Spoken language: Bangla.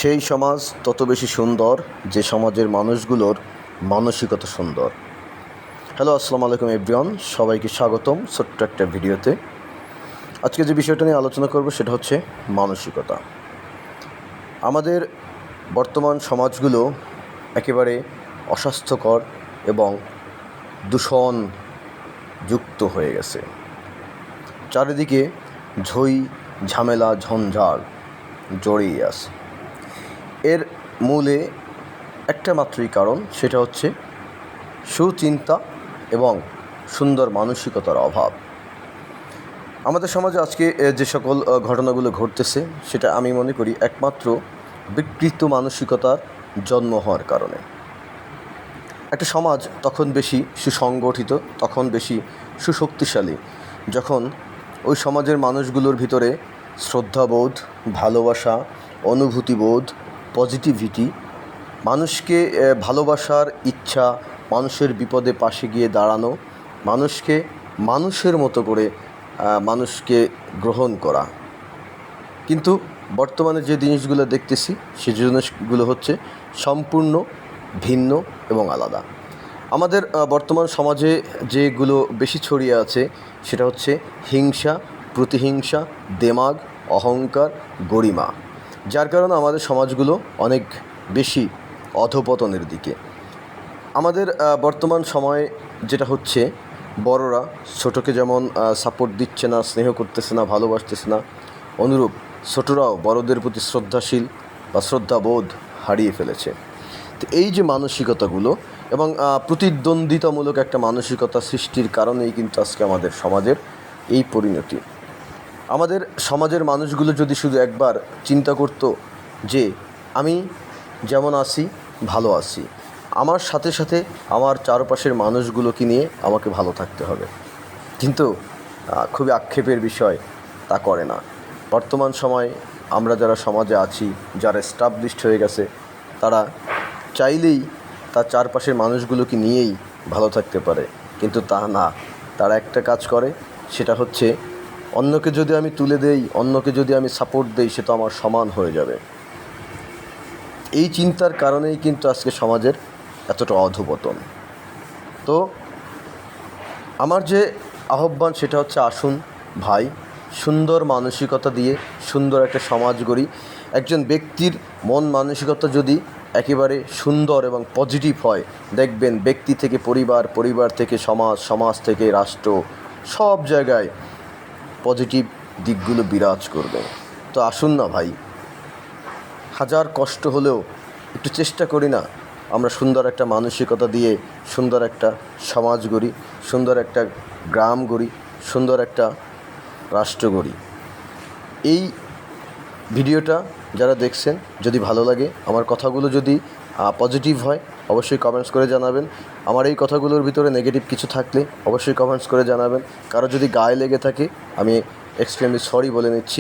সেই সমাজ তত বেশি সুন্দর যে সমাজের মানুষগুলোর মানসিকতা সুন্দর। হ্যালো, আসসালামু আলাইকুম এভরিওয়ান, সবাইকে স্বাগতম ছোট্ট একটা ভিডিওতে। আজকে যে বিষয়টা নিয়ে আলোচনা করব সেটা হচ্ছে মানসিকতা। আমাদের বর্তমান সমাজগুলো একেবারে অস্বাস্থ্যকর এবং দূষণযুক্ত হয়ে গেছে। চারিদিকে ঝই ঝামেলা ঝঞ্ঝাট জড়িয়ে আছে। এর মূলে একটা মাত্রই কারণ, সেটা হচ্ছে সুচিন্তা এবং সুন্দর মানসিকতার অভাব। আমাদের সমাজে আজকে যে সকল ঘটনাগুলো ঘটতেছে সেটা আমি মনে করি একমাত্র বিকৃত মানসিকতার জন্ম হওয়ার কারণে। একটা সমাজ তখন বেশি সুসংগঠিত, তখন বেশি সুশক্তিশালী যখন ওই সমাজের মানুষগুলোর ভিতরে শ্রদ্ধাবোধ, ভালোবাসা, অনুভূতিবোধ, পজিটিভিটি, মানুষকে ভালোবাসার ইচ্ছা, মানুষের বিপদে পাশে গিয়ে দাঁড়ানো, মানুষকে মানুষের মতো করে মানুষকে গ্রহণ করা। কিন্তু বর্তমানে যে জিনিসগুলো দেখতেছি সেই জিনিসগুলো হচ্ছে সম্পূর্ণ ভিন্ন এবং আলাদা। আমাদের বর্তমান সমাজে যেগুলো বেশি ছড়িয়ে আছে সেটা হচ্ছে হিংসা, প্রতিহিংসা, দেমাগ, অহংকার, গরিমা, যার কারণে আমাদের সমাজগুলো অনেক বেশি অধঃপতনের দিকে। আমাদের বর্তমান সময়ে যেটা হচ্ছে, বড়রা ছোটোকে যেমন সাপোর্ট দিচ্ছে না, স্নেহ করতেছে না, ভালোবাসতেছে না, অনুরূপ ছোটরাও বড়দের প্রতি শ্রদ্ধাশীল বা শ্রদ্ধাবোধ হারিয়ে ফেলেছে। তো এই যে মানসিকতাগুলো এবং প্রতিদ্বন্দ্বিতামূলক একটা মানসিকতা সৃষ্টির কারণেই কিন্তু আজকে আমাদের সমাজের এই পরিণতি। আমাদের সমাজের মানুষগুলো যদি শুধু একবার চিন্তা করতো যে আমি যেমন আছি ভালো আছি, আমার সাথে সাথে আমার চারপাশের মানুষগুলোকে নিয়ে আমাকে ভালো থাকতে হবে, কিন্তু খুবই আক্ষেপের বিষয় তা করে না। বর্তমান সময়ে আমরা যারা সমাজে আছি, যারা এস্টাবলিশড হয়ে গেছে, তারা চাইলেই তার চারপাশের মানুষগুলোকে নিয়েই ভালো থাকতে পারে, কিন্তু তা না। তারা একটা কাজ করে, সেটা হচ্ছে অন্যকে যদি আমি তুলে দেই, অন্যকে যদি আমি সাপোর্ট দেই, সে তো আমার সমান হয়ে যাবে। এই চিন্তার কারণেই কিন্তু আজকে সমাজের এতটা অধঃপতন। তো আমার যে আহ্বান সেটা হচ্ছে, আসুন ভাই, সুন্দর মানসিকতা দিয়ে সুন্দর একটা সমাজ গড়ি। একজন ব্যক্তির মন মানসিকতা যদি একেবারে সুন্দর এবং পজিটিভ হয়, দেখবেন ব্যক্তি থেকে পরিবার, পরিবার থেকে সমাজ, সমাজ থেকে রাষ্ট্র, সব জায়গায় পজিটিভ দিকগুলো বিরাজ করবে। তো আসুন না ভাই, হাজার কষ্ট হলেও একটু চেষ্টা করি না, আমরা সুন্দর একটা মানসিকতা দিয়ে সুন্দর একটা সমাজ গড়ি, সুন্দর একটা গ্রাম গড়ি, সুন্দর একটা রাষ্ট্র গড়ি। এই ভিডিওটা যারা দেখছেন, যদি ভালো লাগে, আমার কথাগুলো যদি পজিটিভ হয়, অবশ্যই কমেন্টস করে জানাবেন। আমার এই কথাগুলোর ভিতরে নেগেটিভ কিছু থাকলে অবশ্যই কমেন্টস করে জানাবেন। কারো যদি গায়ে লেগে থাকে, আমি এক্সট্রিমলি সরি বলে নিচ্ছি।